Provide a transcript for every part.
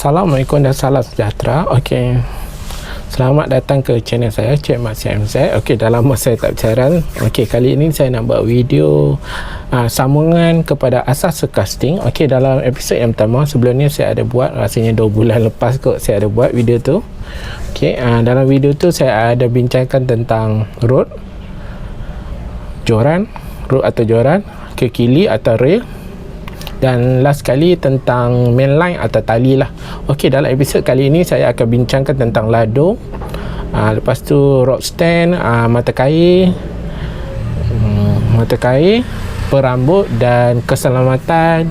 Assalamualaikum dan salam sejahtera. Okey, selamat datang ke channel saya, Cik Mat CMZ. Okey, dah lama saya tak bercakap. Okey, kali ini saya nak buat video sambungan kepada asas casting. Okey, dalam episod yang pertama, sebelum ni saya ada buat, rasanya 2 bulan lepas kot saya ada buat video tu. Okey, dalam video tu saya ada bincangkan tentang road atau joran, kekili atau rail, dan last kali tentang mainline atau tali lah. Okey, dalam episod kali ini saya akan bincangkan tentang ladung, lepas tu rod stand, mata kail, perambut dan keselamatan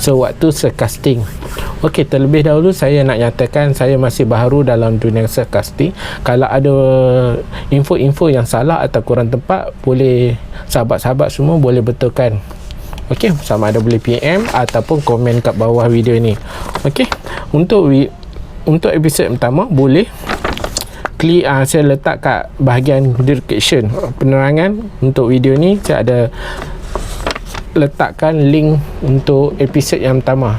sewaktu casting. Okey, terlebih dahulu saya nak nyatakan saya masih baru dalam dunia casting. Kalau ada info-info yang salah atau kurang tepat, boleh sahabat-sahabat semua boleh betulkan. Okey, sama ada boleh PM ataupun komen kat bawah video ni. Okey, untuk episod pertama boleh klik, saya letak kat bahagian description penerangan untuk video ni. Saya ada letakkan link untuk episod yang pertama.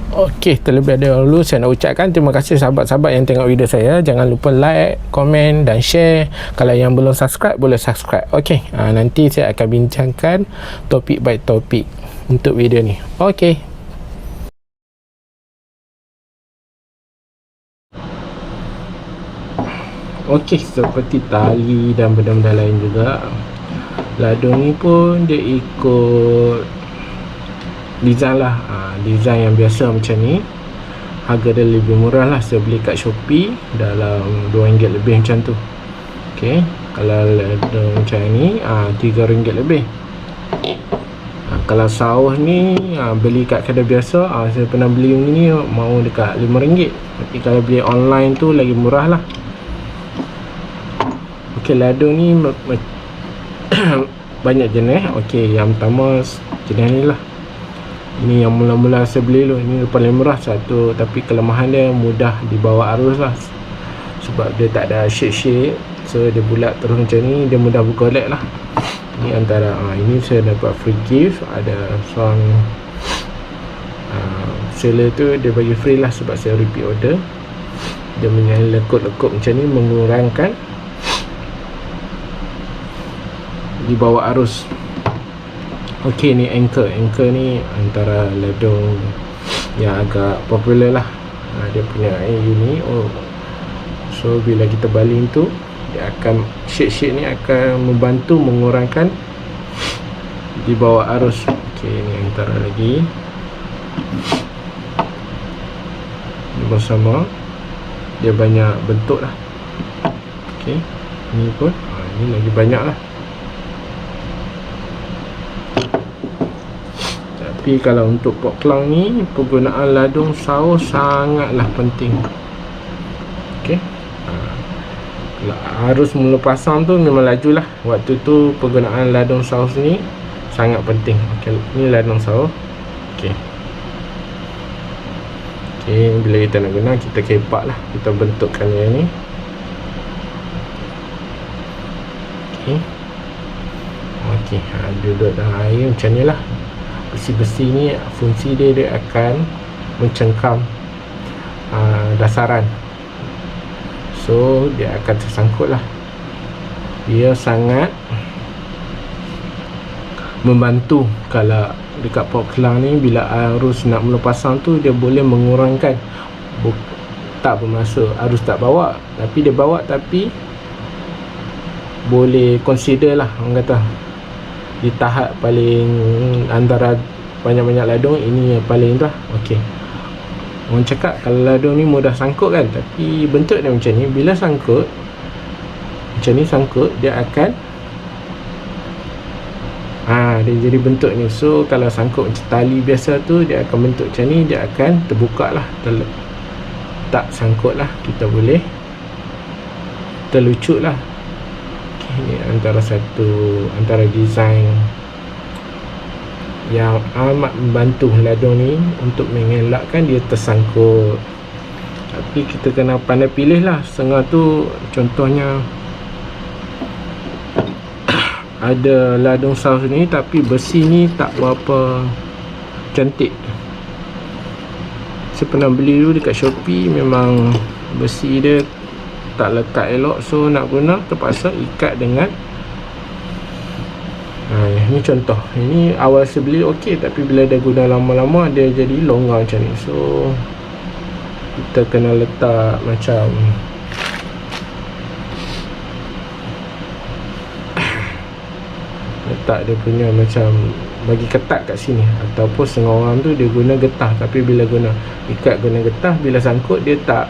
Okey, terlebih dahulu saya nak ucapkan terima kasih sahabat-sahabat yang tengok video saya. Jangan lupa like, komen dan share. Kalau yang belum subscribe, boleh subscribe. Okey, nanti saya akan bincangkan topik by topik untuk video ni. Okey. Okey, seperti tali dan benda-benda lain juga, ladung ni pun dia ikut design lah. Design yang biasa macam ni, harga dia lebih murah lah. Saya beli kat Shopee dalam RM2 lebih macam tu. Okey, kalau ladung macam ni RM3 lebih. Kalau sauh ni beli kat kedai biasa, saya pernah beli ni mau dekat RM5. Tapi kalau beli online tu lagi murah lah. Okey, ladung ni banyak jenis. Okey, yang pertama jenis ni lah. Ini yang mula-mula saya beli dulu. Ini paling murah satu, tapi kelemahan dia mudah dibawa arus lah, sebab dia tak ada shade. So dia bulat terus macam ni, dia mudah bergolek lah. Ini antara ini saya dapat free gift. Ada seorang seller tu dia bagi free lah, sebab saya repeat order. Dia punya lekuk-lekuk macam ni mengurangkan dibawa arus. Okey, ni anchor ni antara ladung yang agak popular lah. Dia punya ini. So bila kita baling tu, dia akan shade ni akan membantu mengurangkan dibawa arus. Okey, ni antara lagi. Ini bersama, dia banyak bentuk lah. Okey, ni pun ini lagi banyak lah. Tapi kalau untuk pot kelang ni, penggunaan ladung sauh sangatlah penting. Okey, arus mula pasang tu memang laju lah. Waktu tu penggunaan ladung sauh ni sangat penting. Okey, ni ladung sauh. Okey, bila kita nak guna, kita kepak lah, kita bentukkan yang ni. Okey, duduk dalam air macam ni lah. Besi-besi ni fungsi dia akan mencengkam dasaran. So dia akan tersangkut lah. Dia sangat membantu kalau dekat pot kelang ni. Bila arus nak mula pasang tu, dia boleh mengurangkan. Tak bermaksud arus tak bawa, tapi dia bawa, tapi boleh consider lah, orang kata di tahap paling antara banyak-banyak ladung, ini yang paling tu lah. Okey, orang cakap kalau ladung ni mudah sangkut kan, tapi bentuk dia macam ni. Bila sangkut macam ni, sangkut dia akan dia jadi bentuk ni. So kalau sangkut macam tali biasa tu, dia akan bentuk macam ni, dia akan terbuka lah, tak sangkut lah, kita boleh terlucut lah. Ini antara design yang amat membantu ladung ni untuk mengelakkan dia tersangkut. Tapi kita kena pandai pilih lah. Setengah tu, contohnya ada ladung sauh ni, tapi besi ni tak berapa cantik. Saya pernah beli dulu dekat Shopee, memang besi dia tak lekat elok, so nak guna terpaksa ikat dengan ini contoh. Ini awal saya beli okey, tapi bila dia guna lama-lama dia jadi longgar macam ni. So kita kena letak macam letak dia punya macam bagi ketat kat sini, ataupun setengah orang tu dia guna getah, tapi bila guna ikat guna getah, bila sangkut dia tak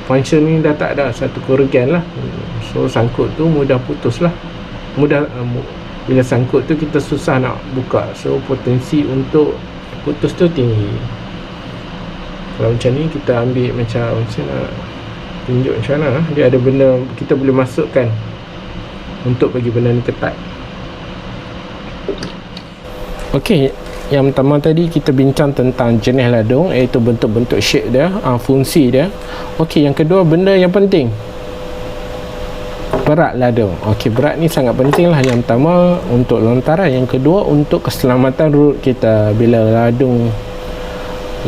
function ni, dah tak ada satu kerugian lah. So sangkut tu mudah putus lah, mudah bila sangkut tu kita susah nak buka, so potensi untuk putus tu tinggi. Kalau macam ni kita ambil macam saya nak tunjuk macam mana, dia ada benda kita boleh masukkan untuk bagi benda ni ketat. Okey, yang pertama tadi kita bincang tentang jenis ladung, iaitu bentuk-bentuk shape dia, fungsi dia. Okey, yang kedua, benda yang penting, berat ladung. Okey, berat ni sangat penting lah. Yang pertama untuk lontaran, yang kedua untuk keselamatan root kita. Bila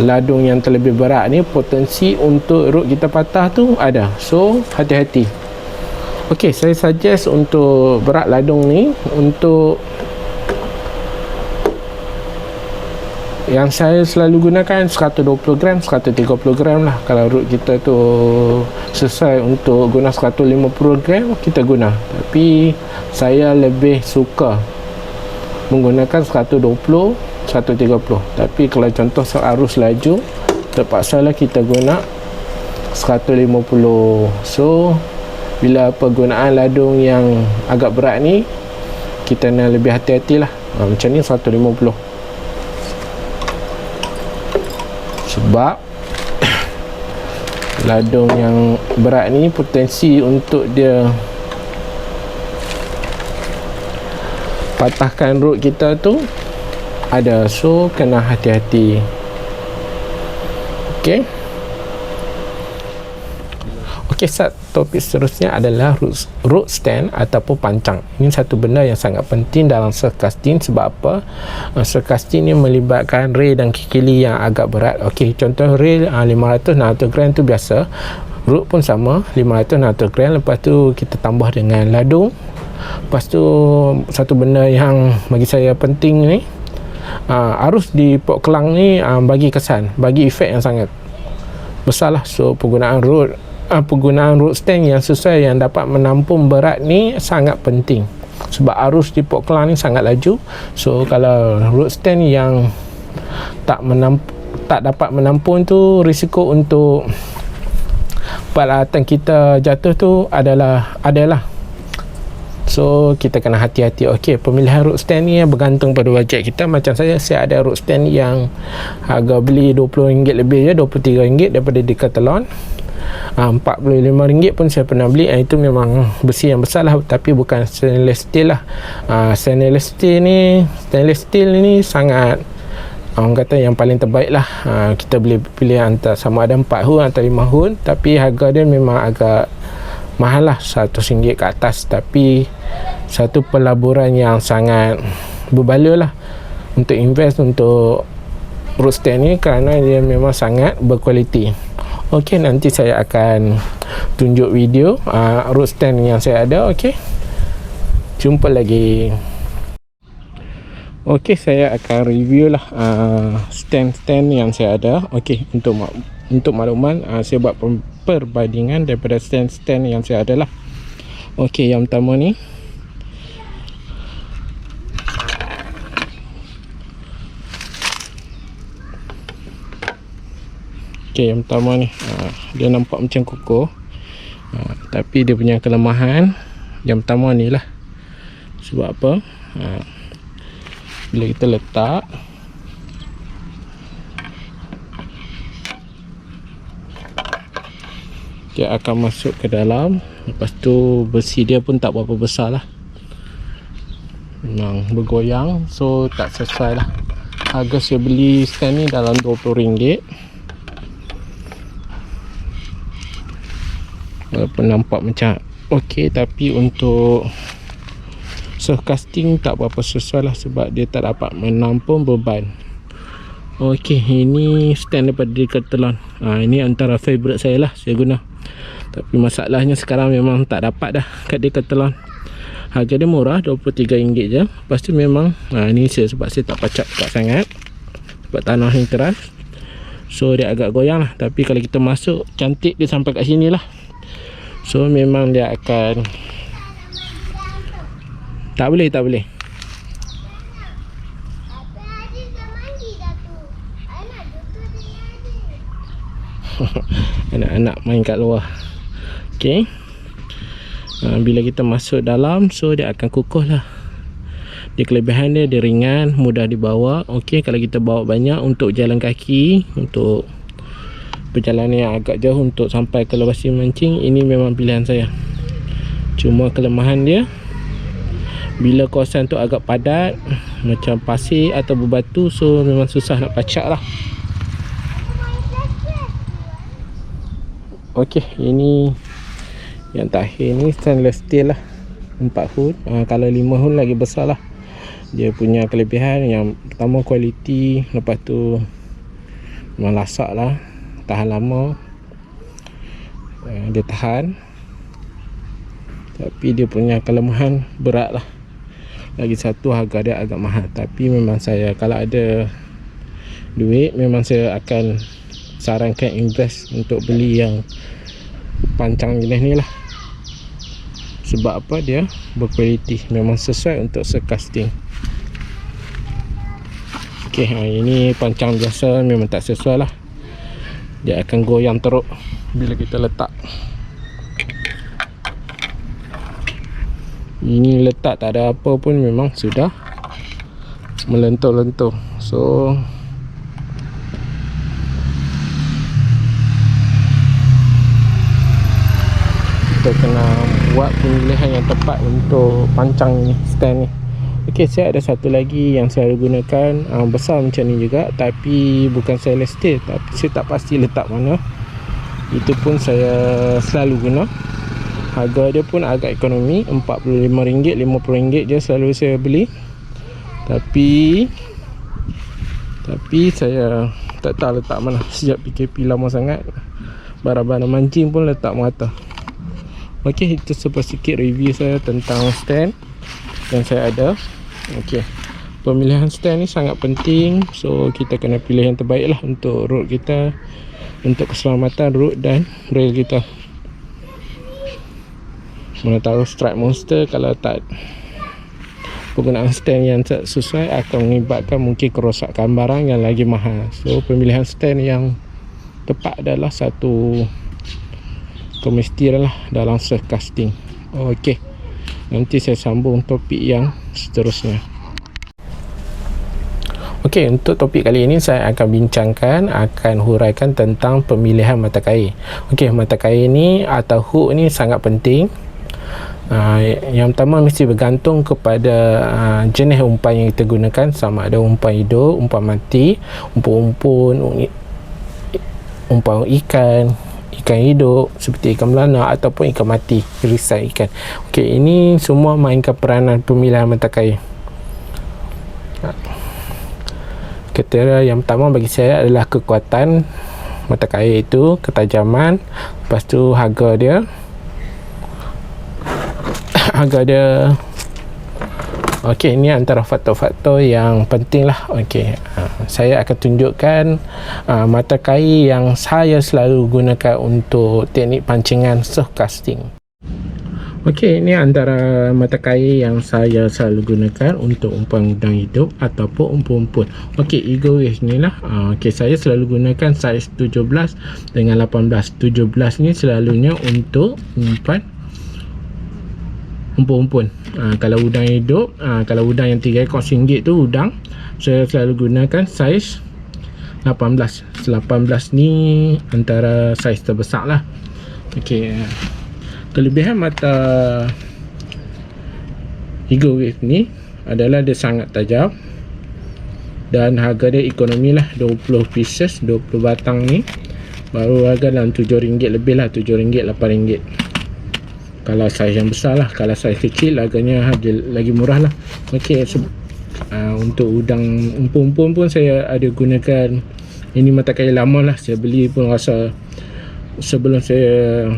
ladung yang terlebih berat ni, potensi untuk root kita patah tu ada, so hati-hati. Okey, saya suggest untuk berat ladung ni, untuk yang saya selalu gunakan 120 gram, 130 gram lah. Kalau root kita tu sesuai untuk guna 150 gram, kita guna. Tapi saya lebih suka menggunakan 120, 130. Tapi kalau contoh arus laju, terpaksalah kita guna 150. So bila penggunaan ladung yang agak berat ni, kita nak lebih hati-hati lah. Macam ni 150. Sebab ladung yang berat ni potensi untuk dia patahkan root kita tu ada, so kena hati-hati. Okey. Okey, topik seterusnya adalah root stand ataupun pancang. Ini satu benda yang sangat penting dalam surf casting. Sebab apa? Surf casting ni melibatkan ray dan kikili yang agak berat. Okey, contoh ray 500-600 gram tu biasa. Root pun sama, 500-600 gram. Lepas tu kita tambah dengan ladung. Lepas tu satu benda yang bagi saya penting ni, arus di pok kelang ni bagi kesan, bagi efek yang sangat besar lah. So penggunaan root stand yang sesuai, yang dapat menampung berat ni sangat penting. Sebab arus di pok kelang ni sangat laju. So kalau root stand yang tak dapat menampung tu, risiko untuk peralatan kita jatuh tu adalah. So kita kena hati-hati. Okey, pemilihan root stand ni bergantung pada bajet kita. Macam saya ada root stand yang harga beli RM20 lebih je, RM23 daripada Decathlon. RM45 pun saya pernah beli. Itu memang besi yang besar lah, tapi bukan stainless steel lah. Stainless steel ni sangat, orang kata yang paling terbaik lah. Kita boleh pilih antara sama ada 4 hun atau 5 hun, tapi harga dia memang agak mahal lah, RM100 ke atas. Tapi satu pelaburan yang sangat berbaloi lah untuk invest untuk root stand ni, kerana dia memang sangat berkualiti. Okey, nanti saya akan tunjuk video root stand yang saya ada. Okey, jumpa lagi. Okey, saya akan review lah stand yang saya ada. Okey, untuk makluman, saya buat perbandingan daripada stand yang saya ada lah. Okey, yang pertama ni, yang pertama ni, dia nampak macam kukuh, tapi dia punya kelemahan yang pertama ni lah. Sebab apa? Bila kita letak, dia akan masuk ke dalam. Lepas tu besi dia pun tak berapa besar lah, memang bergoyang. So tak sesuai lah. Harga saya beli stand ni dalam RM20, walaupun nampak macam okey, tapi untuk surf casting tak berapa sesuai lah, sebab dia tak dapat menampung beban. Okey, ini stand daripada Decathlon. Ini antara favorite saya lah, saya guna. Tapi masalahnya sekarang memang tak dapat dah kat Decathlon. Harga dia murah, RM23 je. Lepas tu memang ni sebab saya tak pacak kuat sangat, sebab tanah ni keras, so dia agak goyang lah. Tapi kalau kita masuk, cantik dia sampai kat sini lah. So memang dia akan tak boleh. Anak-anak main kat luar. Okey, bila kita masuk dalam, so dia akan kukuh lah. Dia kelebihan dia ringan, mudah dibawa. Okey, kalau kita bawa banyak untuk jalan kaki, untuk perjalanan yang agak jauh, untuk sampai ke lokasi mancing, ini memang pilihan saya. Cuma kelemahan dia, bila kawasan tu agak padat, macam pasir atau berbatu, so memang susah nak pacak lah. Okey, ini yang terakhir ni stainless steel lah, 4 hood. Kalau 5 hood lagi besar lah. Dia punya kelebihan yang pertama kualiti, lepas tu memang lasak lah, tahan lama, dia tahan. Tapi dia punya kelemahan berat lah. Lagi satu, harga dia agak mahal. Tapi memang saya, kalau ada duit, memang saya akan sarankan invest untuk beli yang pancang jenis ni lah. Sebab apa? Dia berkualiti, memang sesuai untuk casting. Okey, ini pancang biasa memang tak sesuai lah. Dia akan goyang teruk bila kita letak. Ini letak tak ada apa pun memang sudah melentur-lentur. So kita kena buat pemilihan yang tepat untuk pancang ni, stand ni. Okey, saya ada satu lagi yang saya gunakan, besar macam ni juga, tapi bukan stainless steel, tapi saya tak pasti letak mana. Itu pun saya selalu guna. Harga dia pun agak ekonomi, RM45, RM50 je selalu saya beli. Tapi saya tak tahu letak mana. Sejak PKP lama sangat, barang-barang mancing pun letak merata. Okey, itu sedikit review saya tentang stand yang saya ada. Okey, pemilihan stand ni sangat penting. So kita kena pilih yang terbaik lah untuk road kita, untuk keselamatan road dan rail kita. Mana tahu strike monster, kalau tak penggunaan stand yang tak sesuai akan mengibatkan mungkin kerosakan barang yang lagi mahal. So pemilihan stand yang tepat adalah satu kemestian lah dalam surf casting. Okey, nanti saya sambung topik yang seterusnya. Okey, untuk topik kali ini saya akan bincangkan, akan huraikan tentang pemilihan mata kail. Okey, mata kail ni atau hook ni sangat penting. Yang pertama mesti bergantung kepada jenis umpan yang kita gunakan, sama ada umpan hidup, umpan mati, umpan-umpun, umpan ikan hidup seperti ikan melana ataupun ikan mati, irisan ikan. Okey, ini semua mainkan peranan pemilihan mata kail. Kriteria yang pertama bagi saya adalah kekuatan mata kail itu, ketajaman, lepas tu harga dia. Okey, ini antara faktor-faktor yang penting lah. Okey, saya akan tunjukkan mata kail yang saya selalu gunakan untuk teknik pancingan surf casting. Okey, ini antara mata kail yang saya selalu gunakan untuk umpan udang hidup ataupun umpan-umpun. Okey, Eagle Wave ni lah. Okey, saya selalu gunakan saiz 17 dengan 18. 17 ni selalunya untuk umpan umpun-umpun. Kalau udang hidup, kalau udang yang 3 ekor RM1 tu udang, saya selalu gunakan saiz 18. 18 ni antara saiz terbesar lah. Okey, kelebihan mata Eagle Wave ni adalah dia sangat tajam dan harga dia ekonomi lah. 20 pieces, 20 batang ni baru harga dalam RM7 lebih lah, RM7, RM8. Kalau saiz yang besar lah. Kalau saiz kecil harganya lagi murah lah. Okey, Untuk udang umpun-umpun pun saya ada gunakan, ini mata kail lama lah, saya beli pun rasa sebelum saya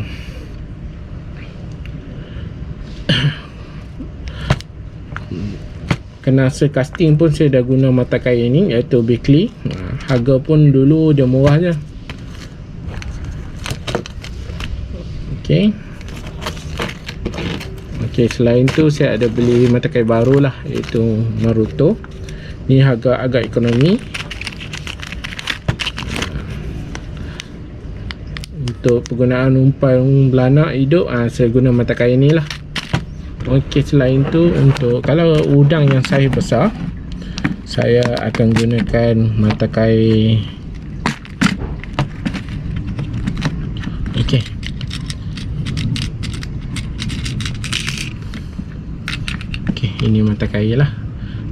kena casting pun saya dah guna mata kail ni, iaitu Beckley. Harga pun dulu dia murah je. Okey, selain tu saya ada beli mata kail baru lah, iaitu Maruto. Ni harga agak ekonomi. Untuk penggunaan umpan belanak hidup, saya guna mata kail ni lah. Okey, selain tu untuk kalau udang yang saiz besar, saya akan gunakan mata kail. Okey, ini mata kail lah.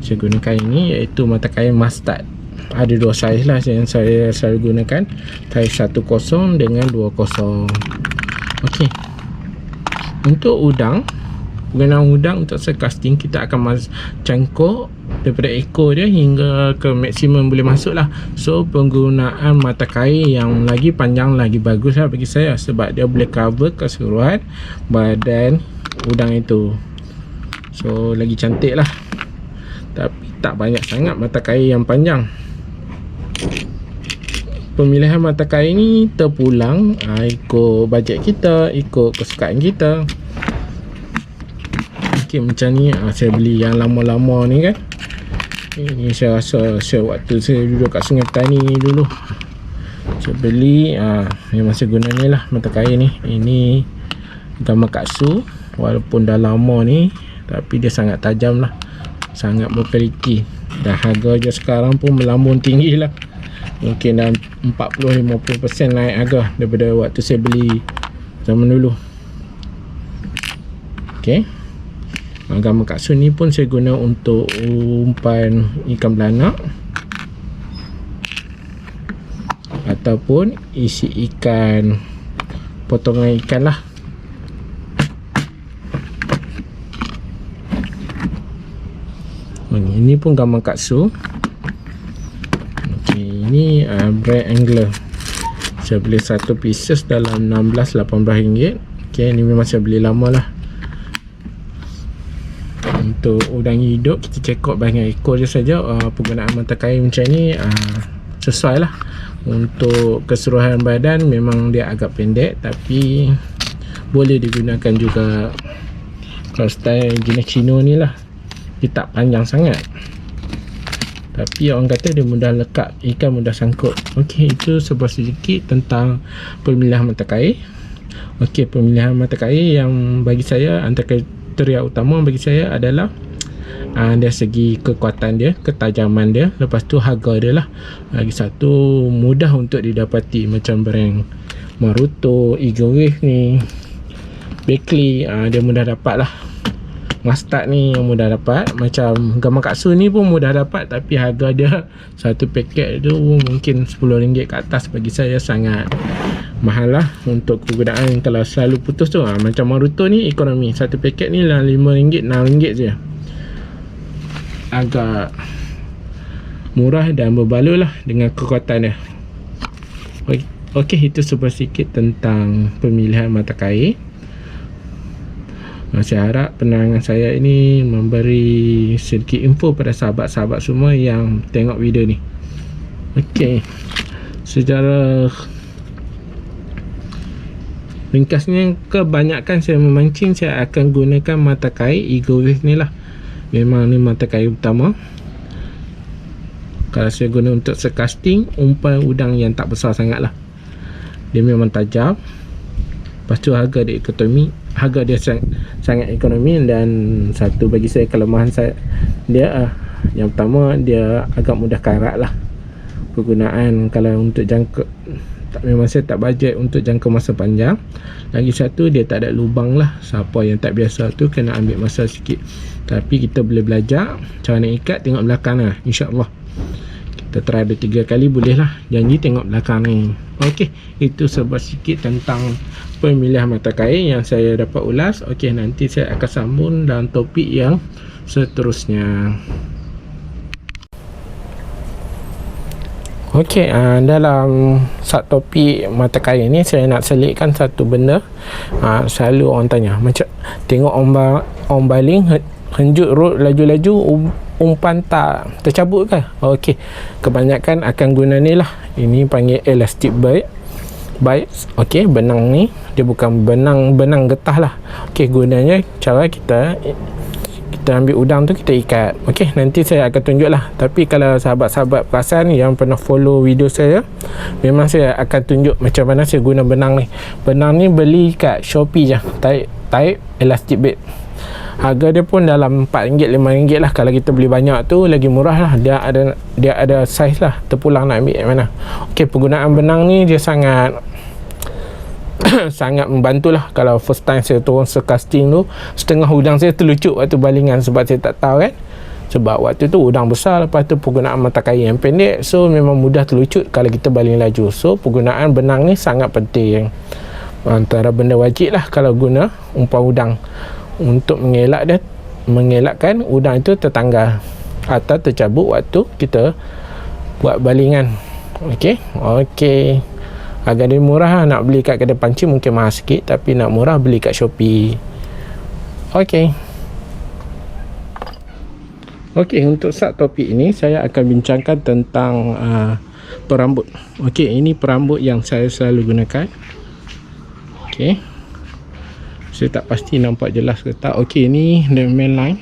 Saya gunakan ini, iaitu mata kail mustard. Ada dua saiz lah yang saya selalu gunakan, saiz 10 dengan 20. Okey, untuk udang, penggunaan udang untuk casting, kita akan cangkuk daripada ekor dia hingga ke maksimum boleh masuk lah. So penggunaan mata kail yang lagi panjang lagi bagus lah bagi saya, sebab dia boleh cover keseluruhan badan udang itu. So lagi cantik lah, tapi tak banyak sangat mata kail yang panjang. Pemilihan mata kail ni terpulang ikut bajet kita, ikut kesukaan kita. Okay, macam ni saya beli yang lama-lama ni kan. Ini saya rasa waktu saya duduk kat Sungai Petani dulu, saya beli yang masih guna ni lah mata kail ni. Ini Gamakatsu, walaupun dah lama ni tapi dia sangat tajam lah, sangat berkualiti. Dan harga je sekarang pun melambung tinggi lah, mungkin dah 40-50% naik harga daripada waktu saya beli zaman dulu. Okay, Gamakatsu ni pun saya guna untuk umpan ikan belanak ataupun isi ikan, potongan ikan lah. Ini pun Gamakatsu. Okey, ini brand Angler. Saya beli satu pieces dalam 16-18 ringgit. Okey, ini memang saya beli lama lah. Untuk udang hidup, kita check out bahagian ekor je saja. Penggunaan mata kail macam ni sesuai lah. Untuk keseluruhan badan memang dia agak pendek, tapi boleh digunakan juga. Kalau style jenis Cino ni lah, dia tak panjang sangat, tapi orang kata dia mudah lekat, ikan mudah sangkut. Okey, itu sebuah sedikit tentang pemilihan mata kail. Okey, pemilihan mata kail yang bagi saya, antara kriteria utama bagi saya adalah dari segi kekuatan dia, ketajaman dia, lepas tu harga dia lah. Lagi satu, mudah untuk didapati, macam brand Maruto, Eagle Wave ni, Beckley, dia mudah dapat lah. Mustard ni yang mudah dapat. Macam Gamakatsu ni pun mudah dapat, tapi harga dia satu paket tu mungkin RM10 ke atas. Bagi saya sangat mahal lah untuk kegunaan kalau selalu putus tu. Macam Maruto ni ekonomi, satu paket ni lah RM5, RM6 je, agak murah dan berbaloi lah dengan kekuatan dia. Okey, itu sebuah sikit tentang pemilihan mata kail. Saya harap penerangan saya ini memberi sedikit info pada sahabat-sahabat semua yang tengok video ni. Okey, secara ringkasnya, kebanyakan saya memancing, saya akan gunakan mata kail Eagle Wave ni lah. Memang ni mata kail utama. Kalau saya guna untuk casting, umpan udang yang tak besar sangat lah, dia memang tajam. Lepas tu harga dia ekonomi, harga dia sangat ekonomi. Dan satu bagi saya kelemahan saya, dia yang pertama, dia agak mudah karat lah penggunaan. Kalau untuk jangka, memang saya tak bajet untuk jangka masa panjang. Lagi satu, dia tak ada lubang lah. Siapa yang tak biasa tu kena ambil masa sikit, tapi kita boleh belajar cara nak ikat. Tengok belakang lah, insyaAllah kita try 2-3 kali boleh lah, janji tengok belakang ni. Okey, itu sebuah sikit tentang pemilihan mata kail yang saya dapat ulas. Okey, nanti saya akan sambung dalam topik yang seterusnya. Okey, dalam subtopik mata kail ni saya nak selitkan satu benda. Selalu orang tanya macam tengok orang baling henjut rod laju-laju, umpan tak tercabut ke? Okey, kebanyakan akan guna ni lah. Ini panggil elastic bites. Okey, benang ni dia bukan benang getah lah. Okey, gunanya cara kita ambil udang tu, kita ikat. Okey, nanti saya akan tunjuk lah. Tapi kalau sahabat-sahabat perasan yang pernah follow video saya, memang saya akan tunjuk macam mana saya guna benang ni. Benang ni beli kat Shopee je, tape elastic bait. Harga dia pun dalam RM4, RM5 lah. Kalau kita beli banyak tu lagi murah lah. Dia ada saiz lah, terpulang nak ambil yang mana. Okey, penggunaan benang ni dia sangat sangat membantulah. Kalau first time saya turun casting tu, setengah udang saya terlucut waktu balingan sebab saya tak tahu kan. Sebab waktu tu udang besar, lepas tu penggunaan mata kail yang pendek, so memang mudah terlucut kalau kita baling laju. So penggunaan benang ni sangat penting, antara benda wajib lah kalau guna umpan udang, untuk mengelakkan udang itu tertanggal atau tercabut waktu kita buat balingan. Okey, harga dia murah. Nak beli kat kedai pancing mungkin mahal sikit, tapi nak murah beli kat Shopee. Okey, untuk subtopik ini saya akan bincangkan tentang perambut. Okey, ini perambut yang saya selalu gunakan. Okey, saya tak pasti nampak jelas ke tak. Okey, ini main line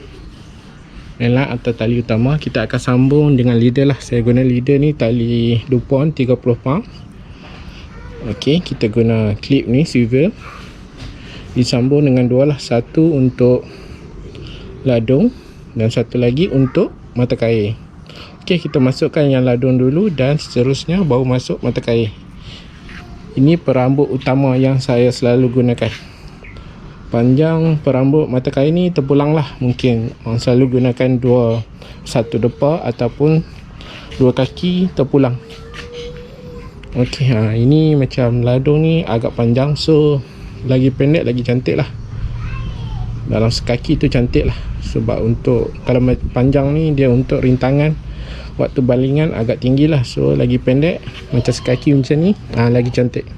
atau tali utama. Kita akan sambung dengan leader lah. Saya guna leader ni tali dupont 30 pound. Okey, kita guna clip ni swivel, disambung dengan dua lah, satu untuk ladung dan satu lagi untuk mata kail. Okey, kita masukkan yang ladung dulu dan seterusnya baru masuk mata kail. Ini perambut utama yang saya selalu gunakan. Panjang perambut mata kail ni terpulang lah. Mungkin orang selalu gunakan satu depa ataupun dua kaki terpulang. Okey, ini macam ladung ni agak panjang, so lagi pendek lagi cantik lah. Dalam sekaki tu cantik lah. Sebab untuk kalau panjang ni dia untuk rintangan waktu balingan agak tinggi lah. So lagi pendek macam sekaki macam ni, lagi cantik.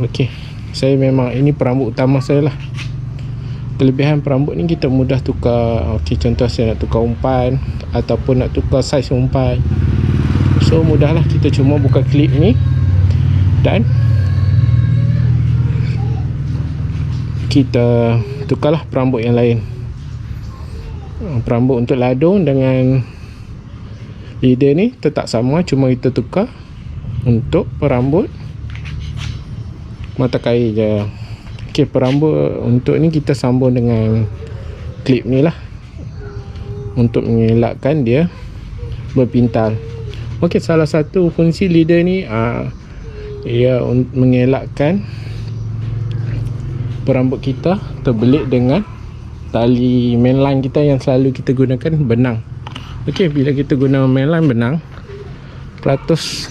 Okey, saya memang ini perambut utama saya lah. Kelebihan perambut ni kita mudah tukar. Okey, contoh saya nak tukar umpan ataupun nak tukar saiz umpan, so mudahlah. Kita cuma buka klip ni dan kita tukarlah perambut yang lain. Perambut untuk ladung dengan leader ni tetap sama, cuma kita tukar untuk perambut mata kail je. Okey, perambut untuk ni kita sambung dengan klip ni lah, untuk mengelakkan dia berpintal. Okey, salah satu fungsi leader ni ia mengelakkan perambut kita terbelit dengan tali mainline kita yang selalu kita gunakan benang. Okey, bila kita guna mainline benang, peratus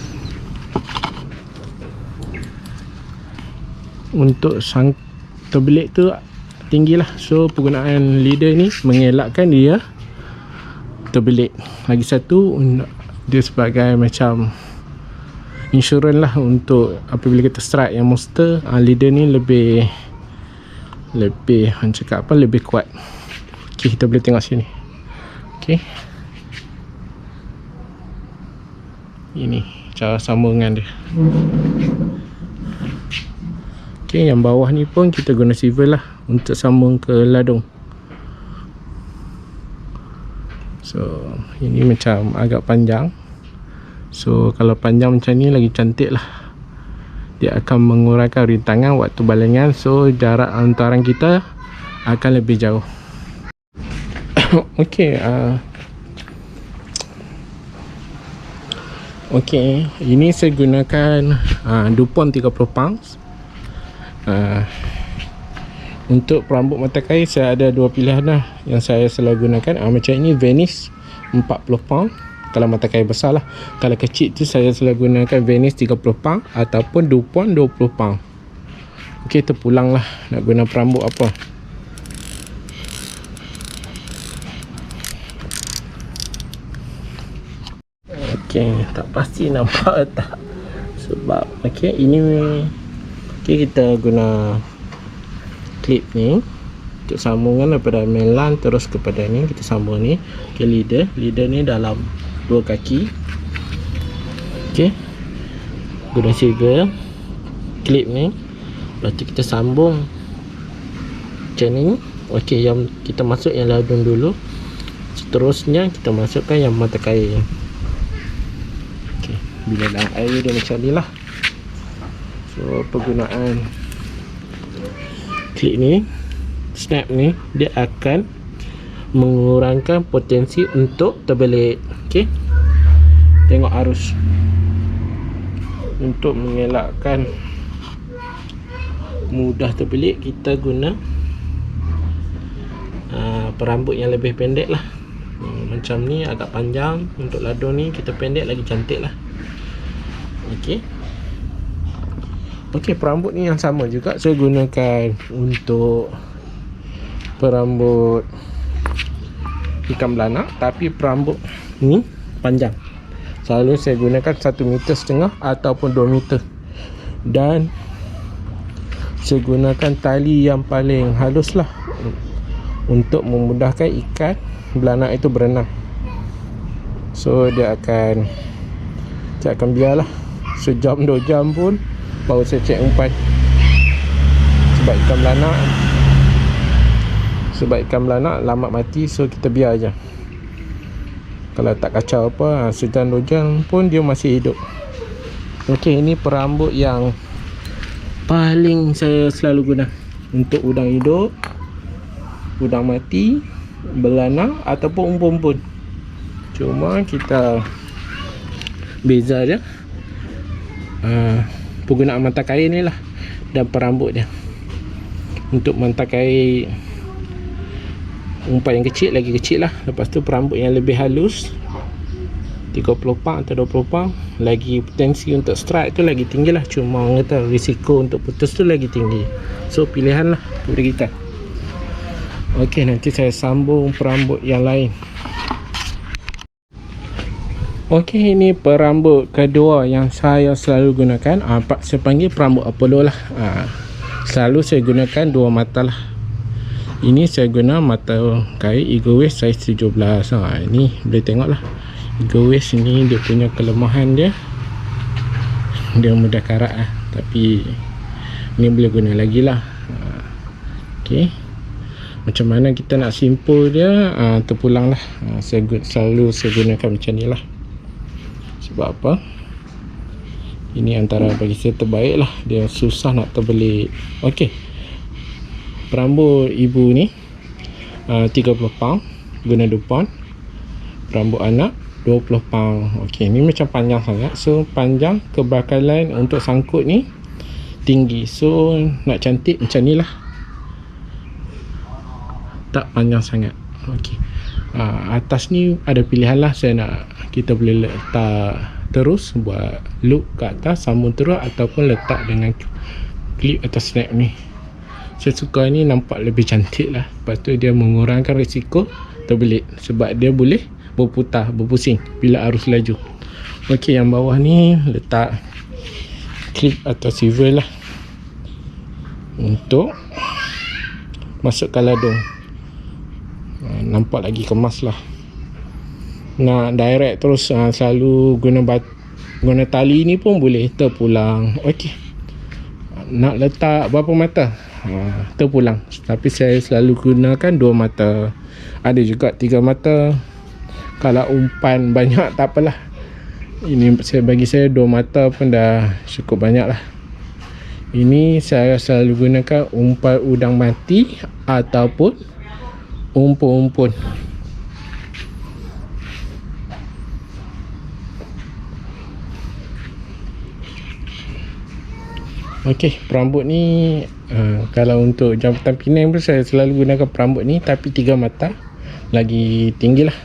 untuk terbelit tu tinggi lah. So penggunaan leader ni mengelakkan dia terbelit. Lagi satu, dia sebagai macam insurans lah untuk apabila kita strike yang monster. Leader ni lebih orang cakap apa, lebih kuat. Okey, kita boleh tengok sini. Okey, ini cara sambungan dia. Okey, yang bawah ni pun kita guna swivel lah untuk sambung ke ladung. So ini macam agak panjang. So kalau panjang macam ni lagi cantik lah. Dia akan mengurangkan rintangan waktu balingan, so jarak antaran kita akan lebih jauh. Okey, okey, ini saya gunakan dupont 30 pounds. Untuk perambut mata kail saya ada dua pilihan lah yang saya selalu gunakan. Macam ini Venice 40 pound kalau mata kail besar lah. Kalau kecil tu saya selalu gunakan Venice 30 pound ataupun dupont 20 pound. Okey, terpulang lah nak guna perambut apa. okey, tak pasti nampak tak sebab okey ini okey kita guna klip ni untuk sambungkan daripada mainline terus kepada ni, kita sambung ni ke leader ni dalam dua kaki. okey, guna silver klip ni, lepas tu kita sambung macam ni. okey, yang kita masuk yang ladung dulu, seterusnya kita masukkan yang mata kail. okey, bila dalam air dia macam ni lah. So penggunaan klip ni, snap ni, dia akan mengurangkan potensi untuk terbelit. okey, tengok arus. Untuk mengelakkan mudah terbelit, kita guna perambut yang lebih pendek lah. Macam ni agak panjang, untuk ladung ni kita pendek lagi cantik lah. okey, okey, perambut ni yang sama juga saya gunakan untuk perambut ikan belanak, tapi perambut ni panjang. Selalu saya gunakan 1,5 meter ataupun 2 meter, dan saya gunakan tali yang paling halus lah untuk memudahkan ikan belanak itu berenang. So dia akan biarlah sejam 2 jam pun baru saya cek umpan. Sebab ikan belanak lambat mati, so kita biar aja. Kalau tak kacau apa, sejam 2 jam pun dia masih hidup. okey, ini perambut yang paling saya selalu guna untuk udang hidup, udang mati, belanak ataupun umpun-umpun. Cuma kita beza je penggunaan mata kail ni lah dan perambut dia. Untuk mata kail umpan yang kecil, lagi kecil lah. Lepas tu perambut yang lebih halus 30 pound atau 20 pound, lagi potensi untuk strike tu lagi tinggi lah. Cuma orang kata risiko untuk putus tu lagi tinggi. So pilihan lah kepada kita. okey, nanti saya sambung perambut yang lain. okey, ini perambut kedua yang saya selalu gunakan. Saya panggil perambut Apollo lah. Selalu saya gunakan 2 mata lah. Ini saya guna mata kail Eagle Wave saiz 17. Ini boleh tengok lah, Eagle Wave ni dia punya kelemahan dia mudah karat lah. Tapi ni boleh guna lagi lah. okey, macam mana kita nak simpul dia, terpulang lah. Selalu saya gunakan macam ni lah. Sebab apa? Ini antara bagi saya terbaik lah. Dia susah nak terbelit. okey, perambut ibu ni 30 pound, guna 2 pound. Perambut anak 20 pound. okey, ni macam panjang sangat. So panjang, kebakalan untuk sangkut ni tinggi. So nak cantik macam ni lah, tak panjang sangat. okey, atas ni ada pilihan lah. Kita boleh letak terus, buat loop ke atas, sambung terus, ataupun letak dengan klip atau snap ni. Saya suka ni, nampak lebih cantik lah. Lepas tu dia mengurangkan risiko terbelit, sebab dia boleh berpusing bila arus laju. okey, yang bawah ni letak klip atau swivel lah untuk masukkan ladung. Nampak lagi kemas lah. Nak direct terus, selalu guna tali ni pun boleh terpulang. okey, nak letak berapa mata terpulang, tapi saya selalu gunakan 2 mata. Ada juga 3 mata. Kalau umpan banyak tak apalah. Ini bagi saya 2 mata pun dah cukup banyak lah. Ini saya selalu gunakan umpan udang mati ataupun umpun-umpun. okey, perambut ni kalau untuk jambatan Penang pun saya selalu gunakan perambut ni, tapi 3 mata, lagi tinggi lah,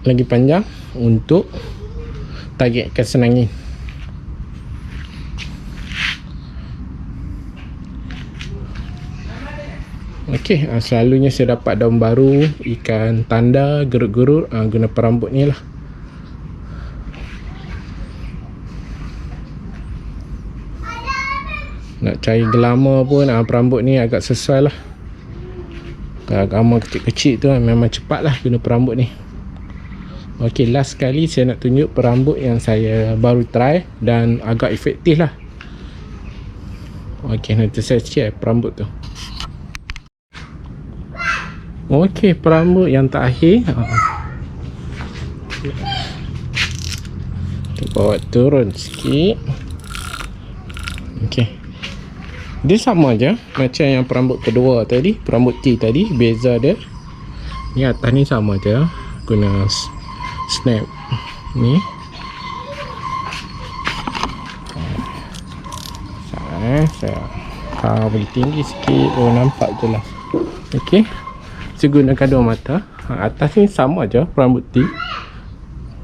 lagi panjang untuk targetkan senangin. okey, selalunya saya dapat daun baru, ikan tanda, gerut-gerut, guna perambut ni lah. nak cari glamour pun perambut ni agak sesuai lah. Kalau gambar kecil-kecil tu memang cepat lah guna perambut ni. Ok, last sekali saya nak tunjuk perambut yang saya baru try dan agak efektif lah. Ok, nanti saya share perambut tu. Ok, perambut yang terakhir. Kita bawa turun sikit. Ok, dia sama je macam yang perambut kedua tadi, perambut T tadi. Beza dia ni atas ni sama je, guna snap ni. Saya bagi tinggi sikit. Oh, nampak je lah. Ok, saya gunakan dua mata. Atas ni sama je perambut T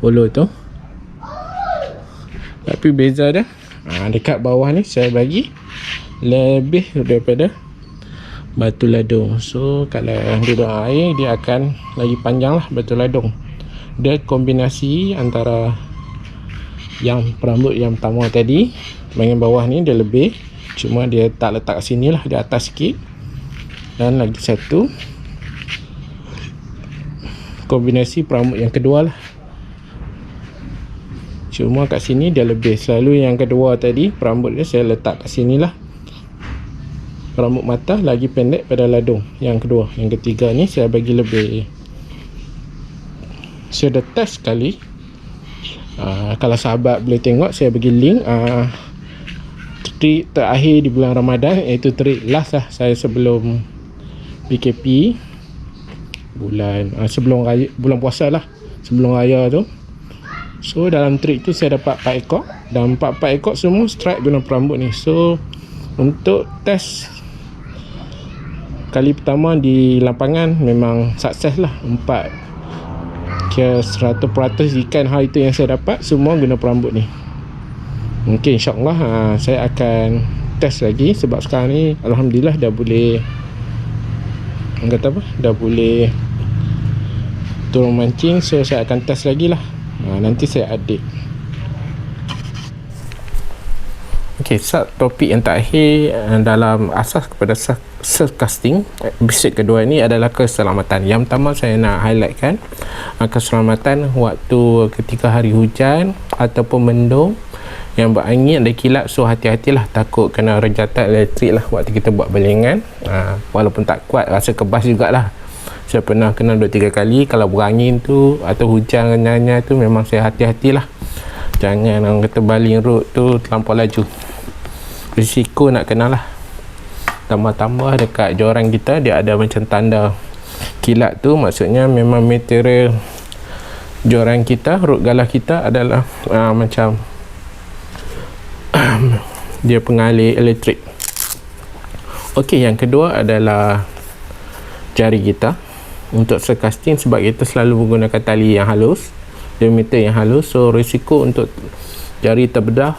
polo tu, tapi beza dia dekat bawah ni saya bagi lebih daripada batu ladung. So kalau duduk air dia akan lagi panjang lah batu ladung. Dia kombinasi antara yang perambut yang pertama tadi, bahagian bawah ni dia lebih, cuma dia tak letak sini lah, di atas sikit. Dan lagi satu kombinasi perambut yang kedua lah, cuma kat sini dia lebih. Selalu yang kedua tadi perambut dia saya letak kat sini lah, perambut mata lagi pendek pada ladung yang kedua. Yang ketiga ni saya bagi lebih. Saya dah test sekali. Kalau sahabat boleh tengok, saya bagi link trik terakhir di bulan Ramadan, iaitu trik last lah saya sebelum PKP, sebelum raya, bulan puasa lah, sebelum raya tu. So dalam trik tu saya dapat 4 ekor, dan 4 ekor semua strike guna perambut ni. So untuk test kali pertama di lapangan memang sukses lah. 100% ikan hari tu yang saya dapat semua guna perambut ni. Mungkin insyaAllah saya akan test lagi, sebab sekarang ni Alhamdulillah dah boleh, kata apa, dah boleh turun mancing. So saya akan test lagi lah. Nanti saya update. Ok, topik yang terakhir dalam asas kepada surf casting episode kedua ni adalah keselamatan. Yang pertama saya nak highlightkan keselamatan waktu ketika hari hujan ataupun mendung yang berangin, ada kilat. So hati-hatilah, takut kena rejatan elektrik lah waktu kita buat balingan. Walaupun tak kuat, rasa kebas jugalah. Saya pernah kena 2-3 kali. Kalau berangin tu atau hujan renyahnya tu, memang saya hati-hatilah. Jangan orang kata baling road tu terlampau laju, risiko nak kena lah. Tambah-tambah dekat joran kita dia ada macam tanda kilat tu, maksudnya memang material joran kita, road galah kita adalah macam dia pengalih elektrik. Ok, yang kedua adalah jari kita untuk surf casting, sebab kita selalu menggunakan tali yang halus, diameter yang halus. So risiko untuk jari terbelah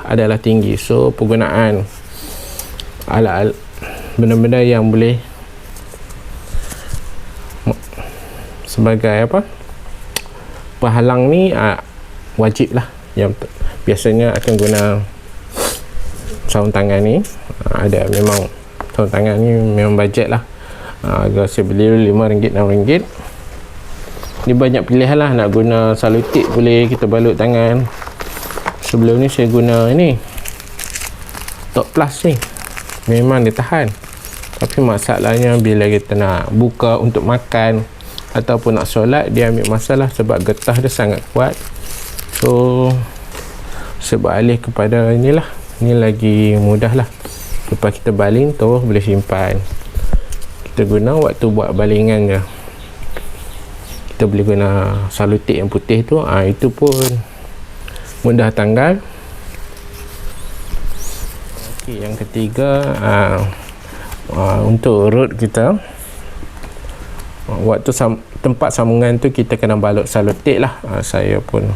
adalah tinggi. So penggunaan alat benda-benda yang boleh sebagai apa, penghalang ni wajib lah. Yang biasanya akan guna sarung tangan ni. Ada memang sarung tangan ni memang bajet lah. Harga saya beli RM5, RM6. Ni banyak pilihan lah. Nak guna salutik boleh, kita balut tangan. Sebelum ni saya guna ni Top Plus ni, memang dia tahan. Tapi masalahnya bila kita nak buka untuk makan ataupun nak solat, dia ambil masalah sebab getah dia sangat kuat. So sebab alih kepada inilah, ni lagi mudah lah. Lepas kita baling terus boleh simpan. Kita guna waktu buat balingan je. Kita boleh guna salutik yang putih tu, itu pun mudah tanggal. Okay, yang ketiga untuk road kita, waktu tempat sambungan tu kita kena balut salutik lah. Saya pun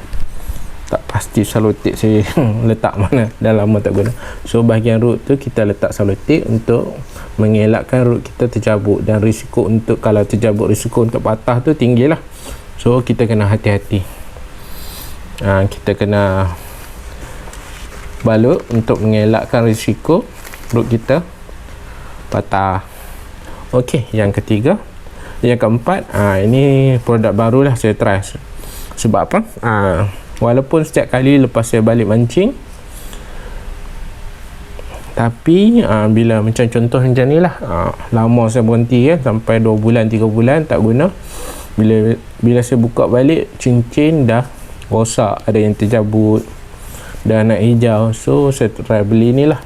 tak pasti salutik saya letak mana, dah lama tak guna. So bahagian root tu kita letak salutik untuk mengelakkan root kita tercabut, dan risiko untuk kalau tercabut, risiko untuk patah tu tinggi lah. So kita kena hati-hati. Kita kena balut untuk mengelakkan risiko perut kita patah. Okey, yang ketiga. Yang keempat, ini produk baru lah saya try. Sebab apa? Walaupun setiap kali lepas saya balik mancing, tapi bila macam contoh macam ni lah, lama saya berhenti kan, sampai 2 bulan 3 bulan tak guna. Bila saya buka balik, cincin dah rosak, ada yang terjabut, dah nak hijau. So saya try beli ni lah.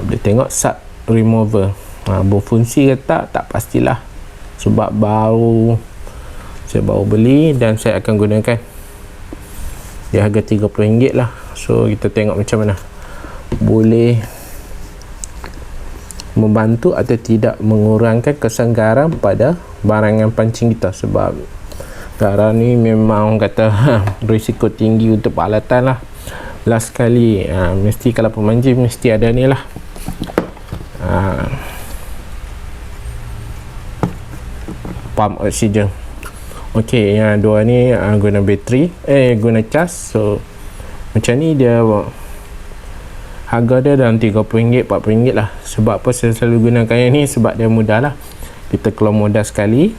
Boleh tengok sub remover. Berfungsi ke tak pastilah, sebab saya baru beli dan saya akan gunakan. Dia harga RM30 lah. So kita tengok macam mana, boleh membantu atau tidak mengurangkan kesan garam pada barangan pancing kita. Sebab garam ni memang kata risiko tinggi untuk peralatan lah. Last sekali mesti kalau pemancing mesti ada ni lah, pump oksigen. Okey, yang dua ni guna bateri, guna cas. So macam ni dia harga dia dalam RM30, RM40 lah. Sebab apa saya selalu gunakan yang ni? Sebab dia mudah lah. Kita keluar modal sekali,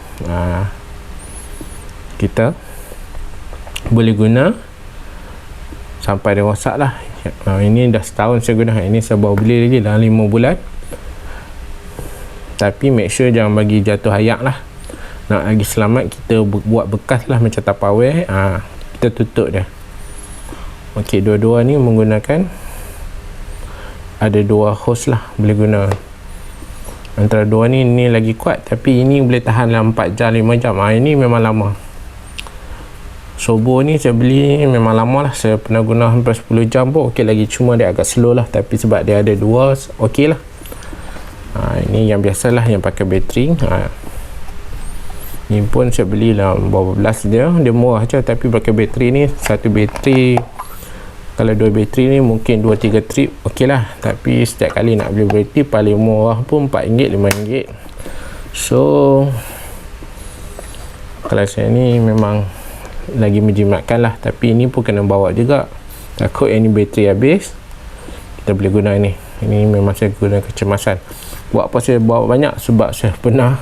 kita boleh guna sampai dia rosak lah. Ini dah setahun saya guna. Ini saya baru beli lagi dalam 5 bulan. Tapi make sure jangan bagi jatuh ayak lah. Nak lagi selamat, kita buat bekas lah macam Tupperware, kita tutup dia. Okey, dua-dua ni menggunakan, ada 2 hose lah boleh guna. Antara dua ni lagi kuat, tapi ini boleh tahan dalam 4 jam 5 jam. Ini memang lama. Sobo ni saya beli memang lama lah. Saya pernah guna hampir 10 jam pun okey lagi. Cuma dia agak slow lah, tapi sebab dia ada 2 okey lah. Ini yang biasalah, yang pakai bateri. Ni pun saya beli lah berapa belas dia murah je. Tapi pakai bateri ni, satu bateri, kalau 2 bateri ni mungkin 2-3 trip okey lah. Tapi setiap kali nak beli bateri paling murah pun RM4, RM5. So kalau saya ni memang lagi menjimatkan lah. Tapi ini pun kena bawa juga, takut yang ni bateri habis, kita boleh guna ni. Ini memang saya guna kecemasan. Buat apa saya bawa banyak? Sebab saya pernah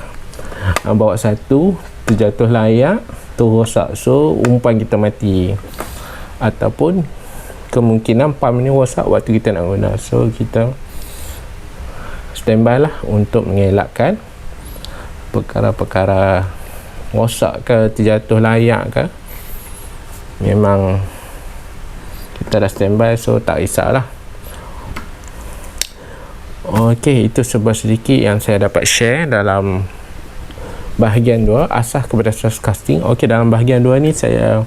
bawa satu, terjatuh layak, terrosak. So umpan kita mati, ataupun kemungkinan pump ni rosak waktu kita nak guna. So kita standby lah untuk mengelakkan perkara-perkara rosak ke, terjatuh layak ke. Memang kita dah standby, so tak risaulah. Okey, itu sebuah sedikit yang saya dapat share dalam bahagian 2, asas kepada stress casting. Okey, dalam bahagian 2 ni saya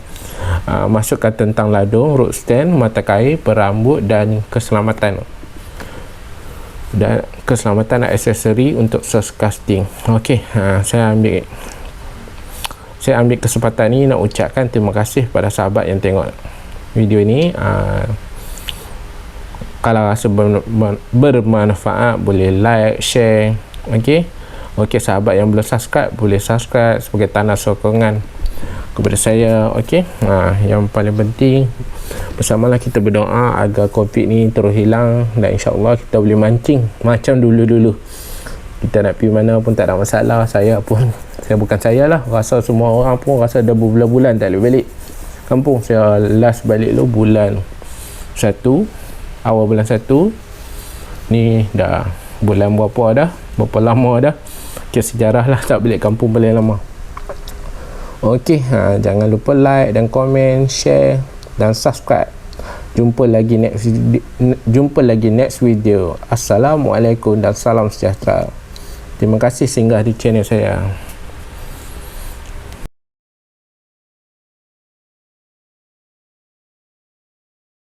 masukkan tentang ladung, rod stand, mata kail, perambut dan keselamatan dan aksesori untuk stress casting. Okey, saya ambil kesempatan ni nak ucapkan terima kasih pada sahabat yang tengok video ni. Kalau rasa bermanfaat, boleh like, share. Okey, sahabat yang belum subscribe, boleh subscribe sebagai tanda sokongan kepada saya. Okey, yang paling penting, bersamalah kita berdoa agar COVID ni terus hilang, dan insya-Allah kita boleh mancing macam dulu-dulu. Kita nak pergi mana pun tak ada masalah. Saya bukan saya lah, rasa semua orang pun rasa dah berbulan-bulan tak boleh balik kampung. Saya last balik lu bulan 1, awal bulan 1 ni, dah bulan berapa lama dah. Sejarah lah tak balik kampung paling lama. Okey, jangan lupa like dan komen, share dan subscribe. Jumpa lagi next video. Assalamualaikum dan salam sejahtera. Terima kasih singgah di channel saya.